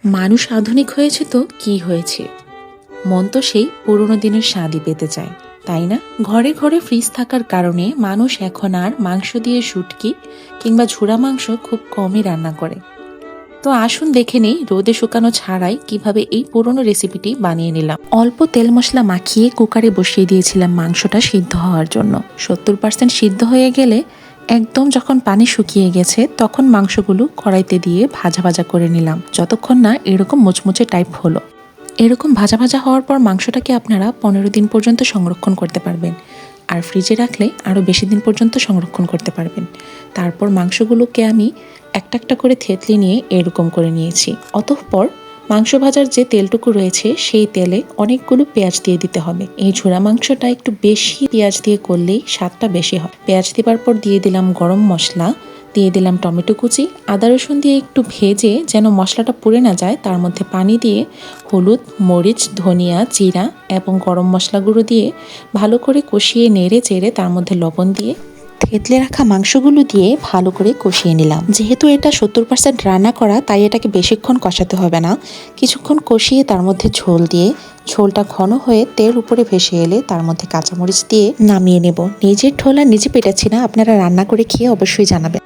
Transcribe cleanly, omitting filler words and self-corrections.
মানুষ আধুনিক হয়েছে তো কি হয়েছে, মন তো সেই পুরোনো দিনের স্বাদই পেতে চায়, তাই না? ঘরে ঘরে ফ্রিজ থাকার কারণে মানুষ এখন আর মাংস দিয়ে শুটকি কিংবা ঝুরা মাংস খুব কমই রান্না করে। তো আসুন দেখে নেই রোদে শুকানো ছাড়াই কিভাবে এই পুরনো রেসিপিটি বানিয়ে নিলাম। অল্প তেল মশলা মাখিয়ে কুকারে বসিয়ে দিয়েছিলাম মাংসটা সিদ্ধ হওয়ার জন্য। 70% সিদ্ধ হয়ে গেলে একদম যখন পানি শুকিয়ে গেছে তখন মাংসগুলো কড়াইতে দিয়ে ভাজা ভাজা করে নিলাম, যতক্ষণ না এরকম মুচমুচে টাইপ হলো। এরকম ভাজা ভাজা হওয়ার পর মাংসটাকে আপনারা 15 দিন পর্যন্ত সংরক্ষণ করতে পারবেন, আর ফ্রিজে রাখলে আরও বেশি দিন পর্যন্ত সংরক্ষণ করতে পারবেন। তারপর মাংসগুলোকে আমি একটা একটা করে থেতলে নিয়ে এরকম করে নিয়েছি। অতঃপর মাংস ভাজার যে তেলটুকু রয়েছে সেই তেলে অনেকগুলো পেঁয়াজ দিয়ে দিতে হবে। এই ঝুরা মাংসটা একটু বেশি পেঁয়াজ দিয়ে করলেই স্বাদটা বেশি হয়। পেঁয়াজ দেবার পর দিয়ে দিলাম গরম মশলা, দিয়ে দিলাম টমেটো কুচি, আদা রসুন দিয়ে একটু ভেজে যেন মশলাটা পুড়ে না যায় তার মধ্যে পানি দিয়ে হলুদ, মরিচ, ধনিয়া, জিরা এবং গরম মশলা গুঁড়ো দিয়ে ভালো করে কষিয়ে নেড়ে চেড়ে তার মধ্যে লবণ দিয়ে থেতলে রাখা মাংসগুলো দিয়ে ভালো করে কষিয়ে নিলাম। যেহেতু এটা 70% রান্না করা, তাই এটাকে বেশিক্ষণ কষাতে হবে না। কিছুক্ষণ কষিয়ে তার মধ্যে ঝোল দিয়ে ঝোলটা ঘন হয়ে তেল উপরে ভেসে এলে তার মধ্যে কাঁচামরিচ দিয়ে নামিয়ে নেব। নিজের ঠোলা নিজে পেটাচ্ছি না, আপনারা রান্না করে খেয়ে অবশ্যই জানাবেন।